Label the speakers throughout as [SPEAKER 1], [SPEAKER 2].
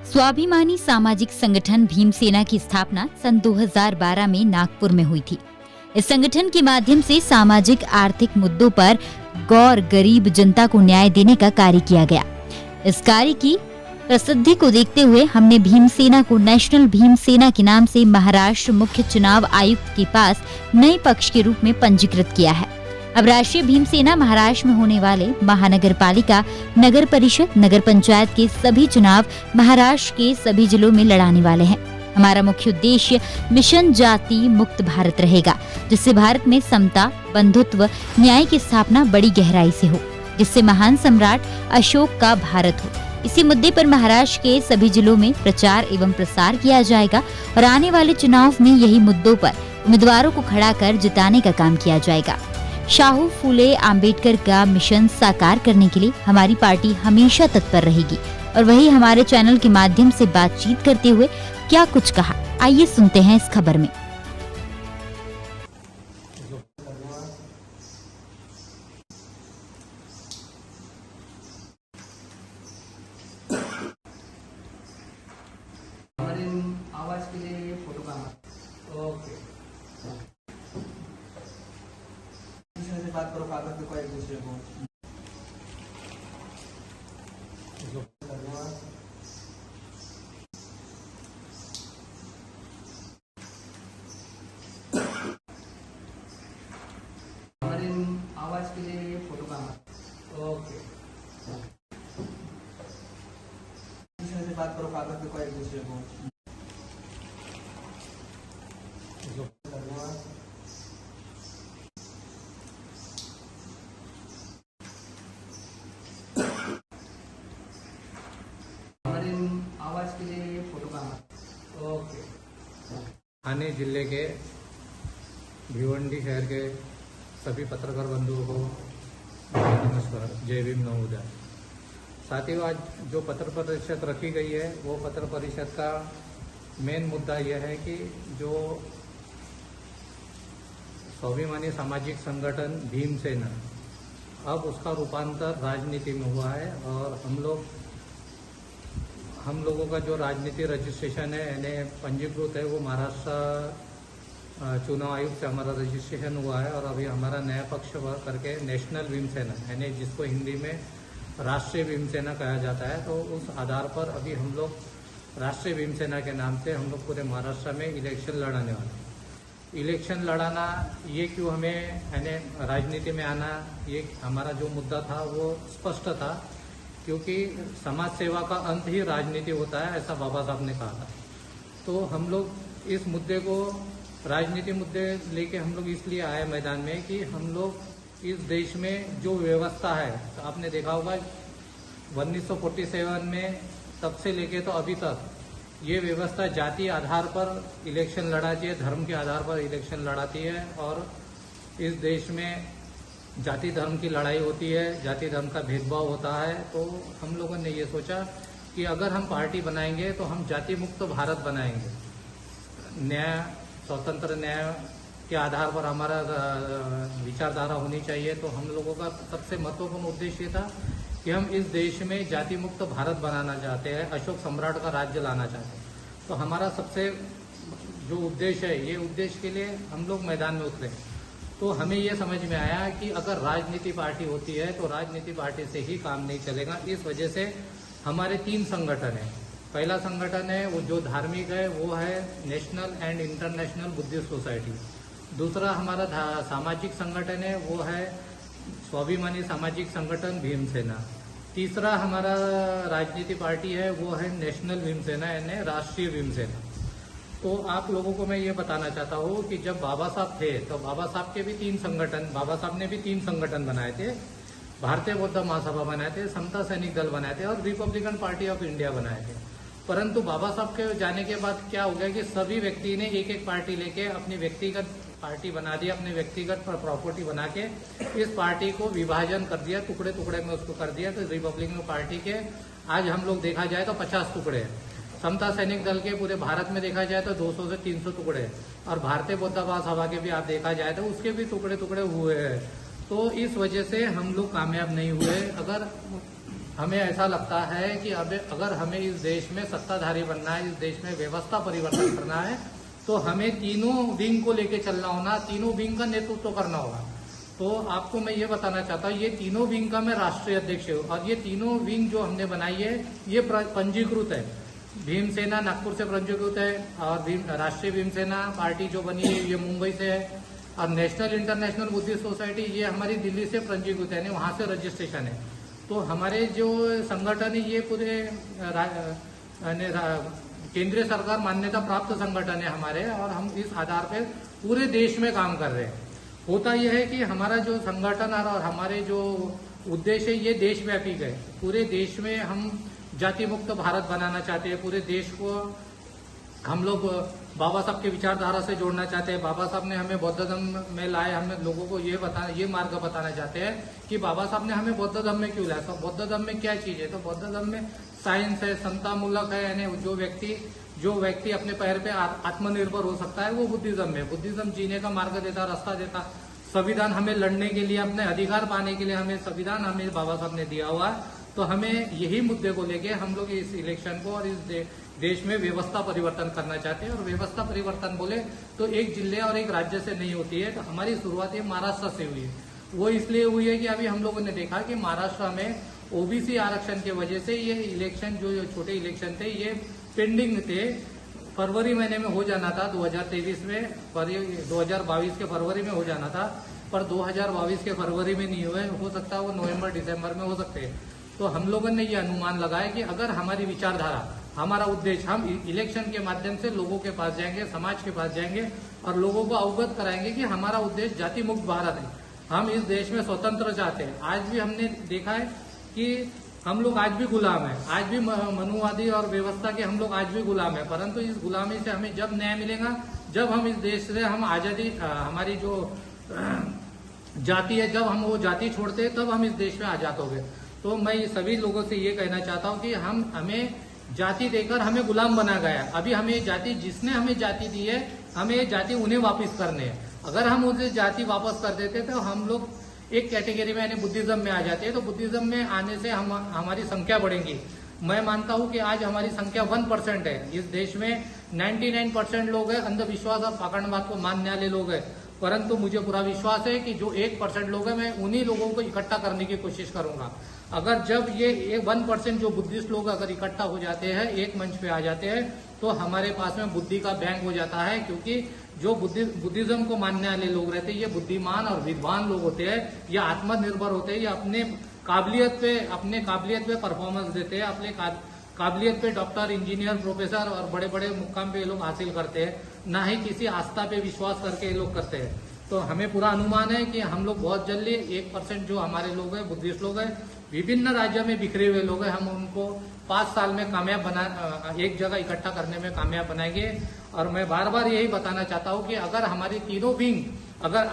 [SPEAKER 1] स्वाभिमानी सामाजिक संगठन भीमसेना की स्थापना सन 2012 में नागपुर में हुई थी। इस संगठन के माध्यम से सामाजिक आर्थिक मुद्दों पर गौर गरीब जनता को न्याय देने का कार्य किया गया। इस कार्य की प्रसिद्धि को देखते हुए हमने भीमसेना को नेशनल भीमसेना के नाम से महाराष्ट्र मुख्य चुनाव आयुक्त के पास नए पक्ष के रूप में पंजीकृत किया है। अब राष्ट्रीय भीमसेना महाराष्ट्र में होने वाले महानगर पालिका, नगर परिषद, नगर पंचायत के सभी चुनाव महाराष्ट्र के सभी जिलों में लड़ाने वाले हैं। हमारा मुख्य उद्देश्य मिशन जाति मुक्त भारत रहेगा, जिससे भारत में समता, बंधुत्व, न्याय की स्थापना बड़ी गहराई से हो, जिससे महान सम्राट अशोक का भारत हो। इसी मुद्दे पर महाराष्ट्र के सभी जिलों में प्रचार एवं प्रसार किया जाएगा और आने वाले चुनाव में यही मुद्दों पर उम्मीदवारों को खड़ा कर जिताने का काम किया जाएगा। शाहू फूले आम्बेडकर का मिशन साकार करने के लिए हमारी पार्टी हमेशा तत्पर रहेगी और वही हमारे चैनल के माध्यम से बातचीत करते हुए क्या कुछ कहा, आइए सुनते हैं इस खबर में।
[SPEAKER 2] आवाज के लिए फोटो का ओके से बात करो, कागज पे एक दूसरे को हमारे आवाज के लिए फोटो का ओके से बात करो, कागज पे एक दूसरे को आवाज के लिए फोटो का ओके।
[SPEAKER 3] ठाणे जिले के भिवंडी शहर के सभी पत्रकार बंधुओं को नमस्कार, जय भीम नवोदय। साथियों, आज जो पत्र परिषद रखी गई है वो पत्र परिषद का मेन मुद्दा यह है कि जो स्वाभिमानी सामाजिक संगठन भीमसेना अब उसका रूपांतर राजनीति में हुआ है और हम लोगों का जो राजनीति रजिस्ट्रेशन है यानी पंजीकृत है वो महाराष्ट्र चुनाव आयोग से हमारा रजिस्ट्रेशन हुआ है और अभी हमारा नया पक्ष करके नेशनल भीमसेना यानी जिसको हिंदी में राष्ट्रीय भीमसेना कहा जाता है, तो उस आधार पर अभी हम लोग राष्ट्रीय भीमसेना के नाम से हम लोग पूरे महाराष्ट्र में इलेक्शन लड़ाने वाले हैं। इलेक्शन लड़ाना ये क्यों हमें यानी राजनीति में आना, ये हमारा जो मुद्दा था वो स्पष्ट था, क्योंकि समाज सेवा का अंत ही राजनीति होता है, ऐसा बाबा साहब ने कहा था। तो हम लोग इस मुद्दे को राजनीति मुद्दे लेके हम लोग इसलिए आए मैदान में कि हम लोग इस देश में जो व्यवस्था है, तो आपने देखा होगा 1947 में तब से लेके तो अभी तक ये व्यवस्था जाति आधार पर इलेक्शन लड़ाती है, धर्म के आधार पर इलेक्शन लड़ाती है और इस देश में जाति धर्म की लड़ाई होती है, जाति धर्म का भेदभाव होता है। तो हम लोगों ने ये सोचा कि अगर हम पार्टी बनाएंगे तो हम जाति मुक्त भारत बनाएंगे, न्याय स्वतंत्र न्याय के आधार पर हमारा विचारधारा होनी चाहिए। तो हम लोगों का सबसे महत्वपूर्ण उद्देश्य ये था कि हम इस देश में जाति मुक्त भारत बनाना चाहते हैं, अशोक सम्राट का राज्य लाना चाहते हैं। तो हमारा सबसे जो उद्देश्य है, ये उद्देश्य के लिए हम लोग मैदान में उतरे। तो हमें ये समझ में आया कि अगर राजनीति पार्टी होती है तो राजनीति पार्टी से ही काम नहीं चलेगा। इस वजह से हमारे 3 संगठन हैं। पहला संगठन है वो जो धार्मिक है, वो है national and international Buddhist society. दूसरा हमारा सामाजिक संगठन है वो है स्वाभिमानी सामाजिक संगठन भीमसेना। तीसरा हमारा राजनीति पार्टी है वो है नेशनल भीमसेना यानी राष्ट्रीय भीमसेना। तो आप लोगों को मैं ये बताना चाहता हूँ कि जब बाबा साहब थे तो बाबा साहब के भी 3 संगठन, बाबा साहब ने भी 3 संगठन बनाए थे। भारतीय बौद्ध महासभा बनाए थे, समता सैनिक दल बनाए थे और रिपब्लिकन पार्टी ऑफ इंडिया बनाए थे। परंतु बाबा साहब के जाने के बाद क्या हो गया कि सभी व्यक्ति ने एक एक पार्टी लेके अपनी व्यक्तिगत पार्टी बना दी, अपने व्यक्तिगत प्रॉपर्टी बना के इस पार्टी को विभाजन कर दिया, टुकड़े टुकड़े में उसको कर दिया। तो रिपब्लिकन पार्टी के आज हम लोग देखा जाए तो 50 टुकड़े हैं। समता सैनिक दल के पूरे भारत में देखा जाए तो 200 से 300 टुकड़े हैं और भारतीय बौद्ध महासभा के भी आप देखा जाए तो उसके भी टुकड़े टुकड़े हुए हैं। तो इस वजह से हम लोग कामयाब नहीं हुए। अगर हमें ऐसा लगता है कि अब अगर हमें इस देश में सत्ताधारी बनना है, इस देश में व्यवस्था परिवर्तन करना है, तो हमें तीनों विंग को लेके चलना होना, तीनों विंग का नेतृत्व करना होगा। तो आपको मैं ये बताना चाहता हूँ, ये तीनों विंग का मैं राष्ट्रीय अध्यक्ष हूँ और ये तीनों विंग जो हमने बनाई है ये पंजीकृत है। भीमसेना नागपुर से पंजीकृत है और राष्ट्रीय भीमसेना पार्टी जो बनी है ये मुंबई से है और नेशनल इंटरनेशनल बुद्धिस्ट सोसाइटी ये हमारी दिल्ली से पंजीकृत है, यानी वहाँ से रजिस्ट्रेशन है। तो हमारे जो संगठन है ये पूरे केंद्रीय सरकार मान्यता प्राप्त संगठन है हमारे, और हम इस आधार पर पूरे देश में काम कर रहे हैं। होता यह है कि हमारा जो संगठन और हमारे जो उद्देश्य है ये देशव्यापी है। पूरे देश में हम जाति मुक्त भारत बनाना चाहते हैं। पूरे देश को हम लोग बाबा साहब के विचारधारा से जोड़ना चाहते हैं। बाबा साहब ने हमें बौद्ध धर्म में लाए, हमें लोगों को ये मार्ग बताना चाहते हैं कि बाबा साहब ने हमें बौद्ध धर्म में क्यों लाया। तो बौद्ध धर्म में क्या चीज है, तो बौद्ध धर्म में साइंस है, समतामूलक है, यानी जो व्यक्ति अपने पैर पे आत्मनिर्भर हो सकता है वो बुद्धिज्म है। बुद्धिज्म जीने का मार्ग देता, रास्ता देता। संविधान हमें लड़ने के लिए, अपने अधिकार पाने के लिए हमें संविधान हमें बाबा साहब ने दिया हुआ। तो हमें यही मुद्दे को लेके हम लोग इस इलेक्शन को और इस देश में व्यवस्था परिवर्तन करना चाहते हैं। और व्यवस्था परिवर्तन बोले तो एक जिले और एक राज्य से नहीं होती है। तो हमारी शुरुआत ये महाराष्ट्र से हुई है। वो इसलिए हुई है कि अभी हम लोगों ने देखा कि महाराष्ट्र में ओबीसी आरक्षण की वजह से ये इलेक्शन जो छोटे इलेक्शन थे ये पेंडिंग थे। फरवरी महीने में हो जाना था 2023 में, पर 2022 के फरवरी में हो जाना था, पर 2022 के फरवरी में नहीं हुए। हो सकता है वो नवंबर दिसंबर में हो सकते हैं। तो हम लोगों ने ये अनुमान लगाया कि अगर हमारी विचारधारा, हमारा उद्देश्य, हम इलेक्शन के माध्यम से लोगों के पास जाएंगे, समाज के पास जाएंगे और लोगों को अवगत कराएंगे कि हमारा उद्देश्य जाति मुक्त भारत है। हम इस देश में स्वतंत्र चाहते हैं। आज भी हमने देखा है कि हम लोग आज भी गुलाम है, आज भी मनुवादी और व्यवस्था के हम लोग आज भी गुलाम है। परंतु इस गुलामी से हमें जब न्याय मिलेगा, जब हम इस देश से हम आजादी, हमारी जो जाति है, जब हम वो जाति छोड़ते हैं तब हम इस देश में आजाद हो गए। तो मैं सभी लोगों से ये कहना चाहता हूँ कि हमें जाति देकर हमें गुलाम बना गया। अभी हमें जाति, जिसने हमें जाति दी है, हमें जाति उन्हें वापस करने है। अगर हम उसे जाति वापस कर देते तो हम लोग एक कैटेगरी में यानी बुद्धिज्म में आ जाते हैं। तो बुद्धिज्म में आने से हमारी संख्या बढ़ेगी। मैं मानता हूं कि आज हमारी संख्या 1% है। इस देश में 99% लोग हैं अंधविश्वास और पाखंडवाद को मानने वाले लोग हैं। परंतु मुझे पूरा विश्वास है कि जो 1% लोग हैं, मैं उन्हीं लोगों को इकट्ठा करने की कोशिश करूंगा। अगर जब ये 1% जो बुद्धिस्ट लोग अगर इकट्ठा हो जाते हैं, एक मंच पे आ जाते हैं, तो हमारे पास में बुद्धि का बैंक हो जाता है। क्योंकि जो बुद्धिज्म को मानने वाले लोग रहते हैं ये बुद्धिमान और विद्वान लोग होते हैं, ये आत्मनिर्भर होते हैं, ये अपने काबिलियत पे परफॉर्मेंस देते हैं, अपने काबिलियत पे डॉक्टर, इंजीनियर, प्रोफेसर और बड़े बड़े मुकाम पे ये लोग हासिल करते हैं, ना ही किसी आस्था पे विश्वास करके ये लोग करते हैं। तो हमें पूरा अनुमान है कि हम लोग बहुत जल्दी 1% जो हमारे लोग हैं, बुद्धिस्ट लोग हैं, विभिन्न राज्यों में बिखरे हुए लोग हैं, हम उनको 5 साल में एक जगह इकट्ठा करने में कामयाब बनाएंगे। और मैं बार बार यही बताना चाहता हूँ कि अगर हमारी तीनों विंग अगर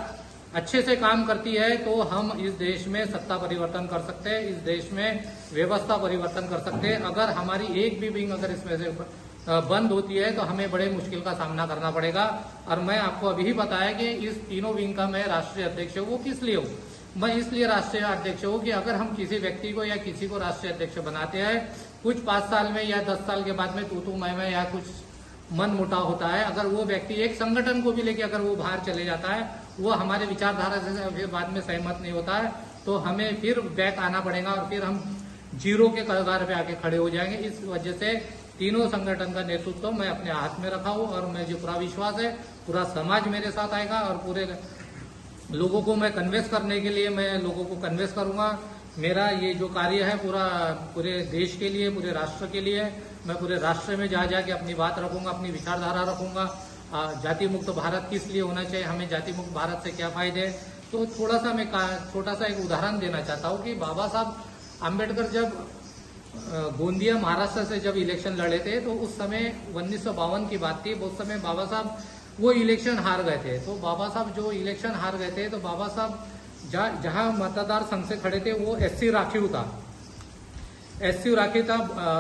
[SPEAKER 3] अच्छे से काम करती है तो हम इस देश में सत्ता परिवर्तन कर सकते हैं, इस देश में व्यवस्था परिवर्तन कर सकते हैं। अगर हमारी एक भी विंग अगर इसमें से बंद होती है तो हमें बड़े मुश्किल का सामना करना पड़ेगा। और मैं आपको अभी ही बताया कि इस तीनों विंग का मैं राष्ट्रीय अध्यक्ष हूँ। वो किस लिए हूँ? मैं इसलिए राष्ट्रीय अध्यक्ष हूँ कि अगर हम किसी व्यक्ति को या किसी को राष्ट्रीय अध्यक्ष बनाते हैं, कुछ 5 साल में या 10 साल के बाद में तू मैं या कुछ मन मुटाव होता है, अगर वो व्यक्ति एक संगठन को भी लेके अगर वो बाहर चले जाता है, वो हमारे विचारधारा से फिर बाद में सहमत नहीं होता है, तो हमें फिर बैक आना पड़ेगा और फिर हम जीरो के कगार पे आके खड़े हो जाएंगे। इस वजह से तीनों संगठन का नेतृत्व मैं अपने हाथ में रखा हूँ और मुझे पूरा विश्वास है पूरा समाज मेरे साथ आएगा और पूरे लोगों को मैं कन्वेंस करने के लिए मैं लोगों को कन्वेंस करूंगा। मेरा ये जो कार्य है पूरे देश के लिए, पूरे राष्ट्र के लिए, मैं पूरे राष्ट्र में जा जाके अपनी बात रखूंगा, अपनी विचारधारा रखूंगा। जाति मुक्त भारत किस लिए होना चाहिए, हमें जाति मुक्त भारत से क्या फायदे। तो मैं छोटा सा एक उदाहरण देना चाहता हूँ कि बाबा साहब आम्बेडकर जब गोंदिया महाराष्ट्र से जब इलेक्शन लड़े थे तो उस समय 1952 की बात थी। उस समय बाबा साहब वो इलेक्शन हार गए थे। तो बाबा साहब जो इलेक्शन हार गए थे तो बाबा साहब जहां मतदार संघ से खड़े थे वो SC राखीव था।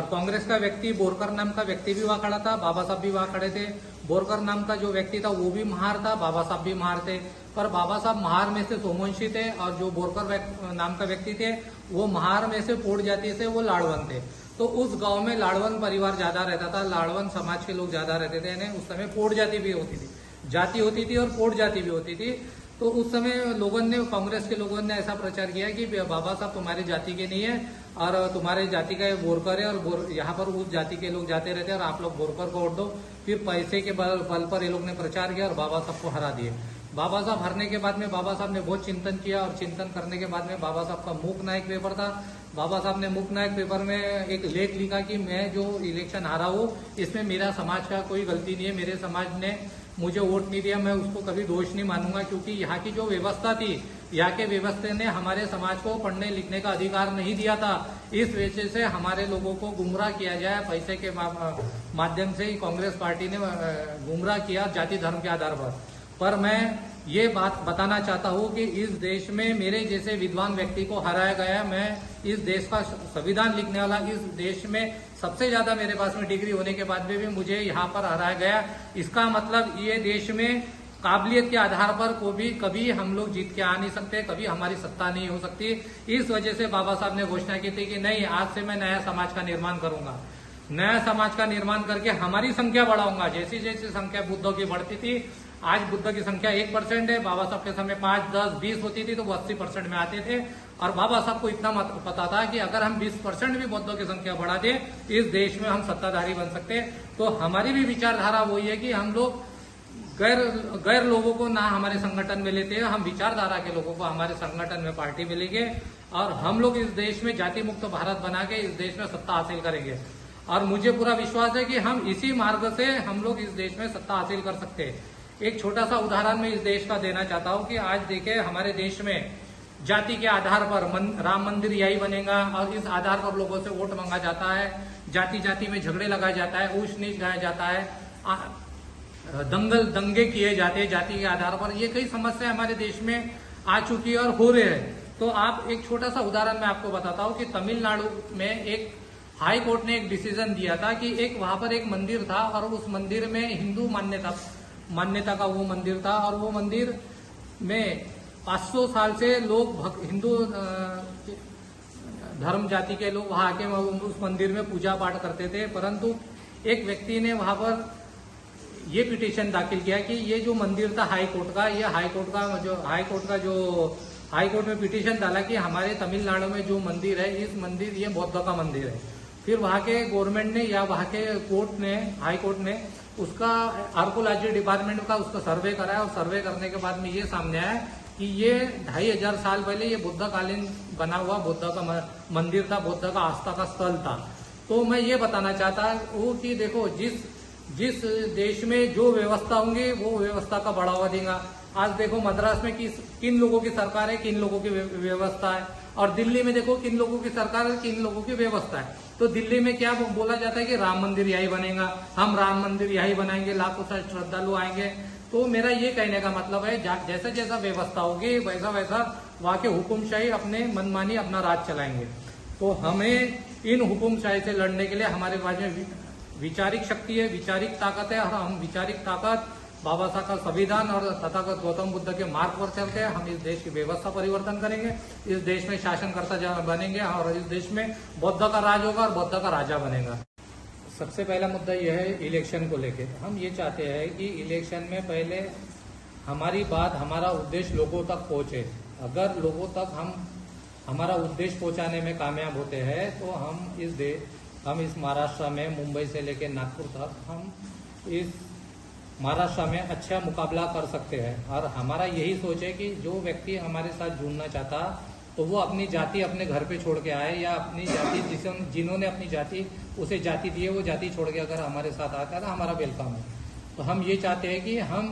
[SPEAKER 3] कांग्रेस का व्यक्ति बोरकर नाम का व्यक्ति भी वहां खड़ा था, बाबा साहब भी वहां खड़े थे। बोरकर नाम का जो व्यक्ति था वो भी महार था, बाबा साहब भी महार थे। पर बाबा साहब महार में से सोमवंशी थे और जो बोरकर नाम का व्यक्ति थे वो महार में से पोड़ जाति से वो लाड़वन थे। तो उस गांव में लाड़वन परिवार ज्यादा रहता था, लाड़वन समाज के लोग ज्यादा रहते थे, यानी उस समय पोड़ जाति भी होती थी, जाति होती थी और पोड़ जाति भी होती थी। तो उस समय लोगों ने, कांग्रेस के लोगों ने ऐसा प्रचार किया कि बाबा साहब तुम्हारी जाति के नहीं है और तुम्हारे जाति का बोरकर है और यहाँ पर उस जाति के लोग जाते रहते हैं और आप लोग बोरकर को वोट दो। फिर पैसे के बल पर ये लोग ने प्रचार किया और बाबा साहब को हरा दिए। बाबा साहब हरने के बाद में बाबा साहब ने बहुत चिंतन किया और चिंतन करने के बाद में बाबा साहब का मूक नायक पेपर था। बाबा साहब ने मूक नायक पेपर में एक लेख लिखा कि मैं जो इलेक्शन हारा हूँ इसमें मेरा समाज का कोई गलती नहीं है, मेरे समाज ने मुझे वोट नहीं दिया, मैं उसको कभी दोष नहीं मानूंगा, क्योंकि यहाँ की जो व्यवस्था थी, यहाँ के व्यवस्था ने हमारे समाज को पढ़ने लिखने का अधिकार नहीं दिया था। इस वजह से हमारे लोगों को गुमराह किया जाए, पैसे के माध्यम से ही कांग्रेस पार्टी ने गुमराह किया जाति धर्म के आधार पर मैं ये बात बताना चाहता हूँ कि इस देश में मेरे जैसे विद्वान व्यक्ति को हराया गया। मैं इस देश का संविधान लिखने वाला, इस देश में सबसे ज्यादा मेरे पास में डिग्री होने के बाद में भी मुझे यहाँ पर हराया गया। इसका मतलब ये देश में काबिलियत के आधार पर कभी हम लोग जीत के आ नहीं सकते, कभी हमारी सत्ता नहीं हो सकती। इस वजह से बाबा साहब ने घोषणा की थी कि नहीं, आज से मैं नया समाज का निर्माण करूंगा, नया समाज का निर्माण करके हमारी संख्या बढ़ाऊंगा। जैसी जैसी संख्या बुद्धों की बढ़ती थी, आज बुद्ध की संख्या 1% है, बाबा साहब के समय 5, 10, 20 होती थी तो वो 80% में आते थे। और बाबा साहब को इतना पता था कि अगर हम 20% भी बुद्धों की संख्या बढ़ा दे इस देश में हम सत्ताधारी बन सकते। तो हमारी भी विचारधारा वही है कि हम लोग गैर लोगों को ना हमारे संगठन में लेते हैं, हम विचारधारा के लोगों को हमारे संगठन में पार्टी में लेंगे और हम लोग इस देश में जाति मुक्त भारत बना के इस देश में सत्ता हासिल करेंगे। और मुझे पूरा विश्वास है कि हम इसी मार्ग से हम लोग इस देश में सत्ता हासिल कर सकते हैं। एक छोटा सा उदाहरण मैं इस देश का देना चाहता हूं कि आज देखे हमारे देश में जाति के आधार पर राम मंदिर यही बनेगा और इस आधार पर लोगों से वोट मांगा जाता है, जाति जाति में झगड़े लगाया जाता है, ऊंच नीच गाया जाता है, दंगे किए जाते हैं जाति के आधार पर। ये कई समस्या हमारे देश में आ चुकी है और हो रहे हैं। तो आप एक छोटा सा उदाहरण मैं आपको बताता हूँ कि तमिलनाडु में एक हाई कोर्ट ने एक डिसीजन दिया था कि एक वहां पर एक मंदिर था और उस मंदिर में हिंदू मान्यता का वो मंदिर था और वो मंदिर में 500 साल से लोग हिंदू धर्म जाति के लोग वहां आके उस मंदिर में पूजा पाठ करते थे। परंतु एक व्यक्ति ने वहां पर ये पिटीशन दाखिल किया कि ये जो मंदिर था हाई कोर्ट का, ये हाई कोर्ट में पिटीशन डाला कि हमारे तमिलनाडु में जो मंदिर है ये बौद्ध का मंदिर है। फिर वहां के गवर्नमेंट ने या वहां के कोर्ट ने, हाई कोर्ट ने उसका आर्कोलॉजी डिपार्टमेंट का उसका सर्वे कराया और सर्वे करने के बाद में ये सामने आया कि ये 2500 साल पहले ये बुद्धकालीन बना हुआ बुद्ध का मंदिर था, बुद्ध का आस्था का स्थल था। तो मैं ये बताना चाहता हूँ कि देखो जिस देश में जो व्यवस्था होंगी वो व्यवस्था का बढ़ावा देगा। आज देखो मद्रास में किन लोगों की सरकार है, किन लोगों की व्यवस्था है, और दिल्ली में देखो किन लोगों की सरकार है, किन लोगों की व्यवस्था है। तो दिल्ली में क्या बोला जाता है कि राम मंदिर यही बनेगा, हम राम मंदिर यही बनाएंगे, लाखों से श्रद्धालु आएंगे। तो मेरा ये कहने का मतलब है जैसा जैसा व्यवस्था होगी वैसा वैसा वहां के हुकुमशाही अपने मनमानी अपना राज चलाएंगे। तो हमें इन हुकुमशाही से लड़ने के लिए हमारे पास में विचारिक शक्ति है, विचारिक ताकत है और हम विचारिक ताकत बाबा साहब का संविधान और तथागत गौतम बुद्ध के मार्ग पर चलते हैं हम इस देश की व्यवस्था परिवर्तन करेंगे, इस देश में शासनकर्ता बनेंगे और इस देश में बौद्ध का राज होगा और बौद्ध का राजा बनेगा। सबसे पहला मुद्दा यह है इलेक्शन को लेके। हम ये चाहते हैं कि इलेक्शन में पहले हमारी बात, हमारा उद्देश्य लोगों तक पहुंचे। अगर लोगों तक हम हमारा उद्देश्य पहुंचाने में कामयाब होते हैं तो हम इस महाराष्ट्र में, मुंबई से लेकर नागपुर तक हम इस महाराष्ट्र में अच्छा मुकाबला कर सकते हैं। और हमारा यही सोच है कि जो व्यक्ति हमारे साथ जुड़ना चाहता तो वो अपनी जाति अपने घर पे छोड़ के आए या अपनी जाति जिन्होंने अपनी जाति उसे जाति दी है वो जाति छोड़ के अगर हमारे साथ आता है तो हमारा वेलकम है। तो हम ये चाहते हैं कि हम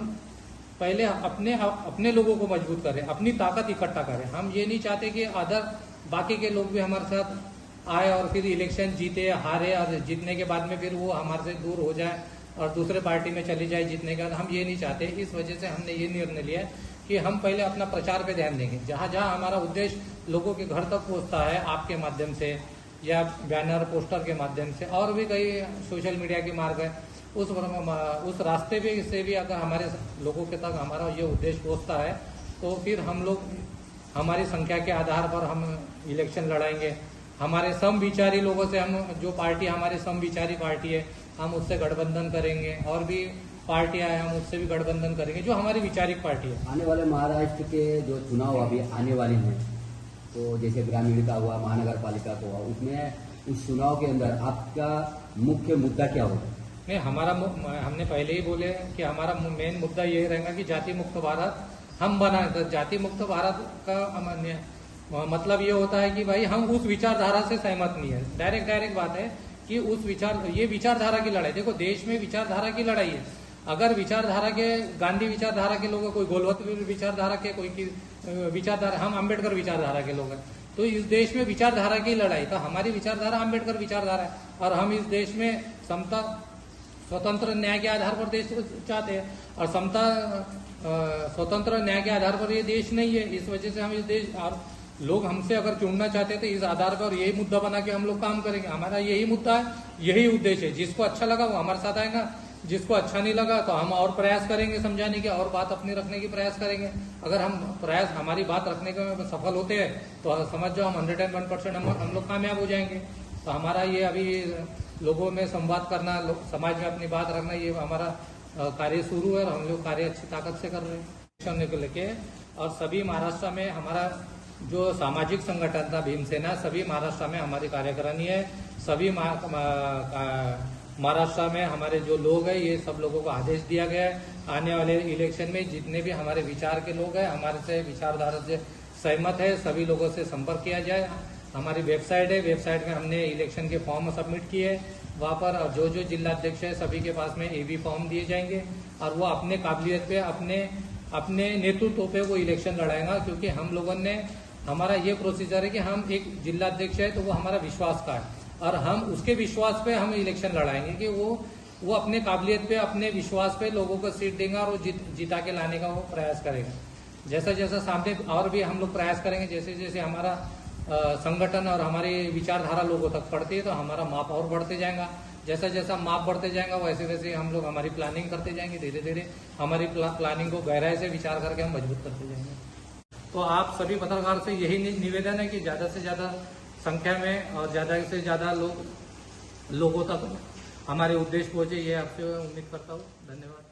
[SPEAKER 3] पहले अपने लोगों को मजबूत करें, अपनी ताकत इकट्ठा करें। हम ये नहीं चाहते कि बाकी के लोग भी हमारे साथ आए और फिर इलेक्शन जीते हारे और जीतने के बाद में फिर वो हमारे से दूर हो जाए और दूसरे पार्टी में चली जाए जीतने का। हम ये नहीं चाहते। इस वजह से हमने ये निर्णय लिया कि हम पहले अपना प्रचार पे ध्यान देंगे। जहां जहां हमारा उद्देश्य लोगों के घर तक पहुंचता है, आपके माध्यम से या बैनर पोस्टर के माध्यम से और भी कई सोशल मीडिया के मार्ग है, उस रास्ते से भी अगर हमारे लोगों के तक हमारा ये उद्देश्य पहुंचता है तो फिर हम लोग हमारी संख्या के आधार पर हम इलेक्शन लड़ाएंगे। हमारे समविचारी लोगों से हम जो पार्टी हमारी समविचारी पार्टी है हम उससे गठबंधन करेंगे, और भी पार्टियां हैं हम उससे भी गठबंधन करेंगे जो हमारी विचारिक पार्टी है।
[SPEAKER 4] आने वाले महाराष्ट्र के जो चुनाव अभी आने वाले हैं, तो जैसे ग्रामीण का हुआ, महानगर पालिका का हुआ, उसमें उस चुनाव के अंदर आपका मुख्य मुद्दा क्या होगा?
[SPEAKER 3] नहीं, हमने पहले ही बोले कि हमारा मेन मुद्दा ये रहेगा कि जाति मुक्त भारत हम बनाए। तो जाति मुक्त भारत का मतलब ये होता है कि भाई हम उस विचारधारा से सहमत नहीं है। डायरेक्ट बात है कि ये विचारधारा की लड़ाई, देखो देश में विचारधारा की लड़ाई है। अगर विचारधारा के गांधी विचारधारा के लोग, कोई गोलवत्त विचारधारा के, कोई की विचारधारा, हम अम्बेडकर विचारधारा के लोग हैं, तो इस देश में विचारधारा की लड़ाई। तो हमारी विचारधारा अम्बेडकर विचारधारा है, और हम इस देश में समता, स्वतंत्र न्याय के आधार पर देश चाहते हैं, और समता, स्वतंत्र न्याय के आधार पर ये देश नहीं है। इस वजह से हम इस देश, और लोग हमसे अगर चुनना चाहते हैं तो इस आधार पर यही मुद्दा बना के हम लोग काम करेंगे। हमारा यही मुद्दा है, यही उद्देश्य है। जिसको अच्छा लगा वो हमारे साथ आएगा, जिसको अच्छा नहीं लगा तो हम और प्रयास करेंगे समझाने के, और बात अपनी रखने की प्रयास करेंगे। अगर हम प्रयास, हमारी बात रखने में सफल होते हैं तो समझ जाओ हम 101% हम लोग कामयाब हो जाएंगे। तो हमारा ये अभी लोगों में संवाद करना, समाज में अपनी बात रखना, ये हमारा कार्य शुरू है, और हम लोग कार्य अच्छी ताकत से कर रहे हैं को लेके। और सभी महाराष्ट्र में हमारा जो सामाजिक संगठन था भीमसेना, सभी महाराष्ट्र में हमारी कार्यकारिणी है। सभी महाराष्ट्र में हमारे जो लोग हैं, ये सब लोगों को आदेश दिया गया है आने वाले इलेक्शन में जितने भी हमारे विचार के लोग हैं, हमारे से विचारधारा से सहमत है, सभी लोगों से संपर्क किया जाए। हमारी वेबसाइट है, वेबसाइट में हमने इलेक्शन के फॉर्म सबमिट किए, वहाँ पर जो जिलाध्यक्ष है सभी के पास में एबी फॉर्म दिए जाएंगे, और वो अपने काबिलियत पे, अपने नेतृत्व पे वो इलेक्शन लड़ाएगा। क्योंकि हम लोगों ने, हमारा ये प्रोसीजर है कि हम एक जिलाध्यक्ष है तो वो हमारा विश्वास का है, और हम उसके विश्वास पे हम इलेक्शन लड़ाएंगे कि वो अपने काबिलियत पे, अपने विश्वास पे लोगों को सीट देगा, और वो जिता के लाने का वो प्रयास करेगा। जैसा सामने और भी हम लोग प्रयास करेंगे, जैसे जैसे हमारा संगठन और हमारी विचारधारा लोगों तक पड़ती है तो हमारा माप और बढ़ते जाएगा। जैसा जैसा माप बढ़ते जाएगा वैसे वैसे हम लोग हमारी प्लानिंग करते जाएंगे। धीरे धीरे हमारी प्लानिंग को गहराई से विचार करके हम मजबूत करते जाएंगे। तो आप सभी पत्रकार से यही निवेदन है कि ज्यादा से ज्यादा संख्या में और ज्यादा से ज्यादा लोगों तक हमारे उद्देश्य पहुंचे, ये आपसे उम्मीद करता हूँ। धन्यवाद।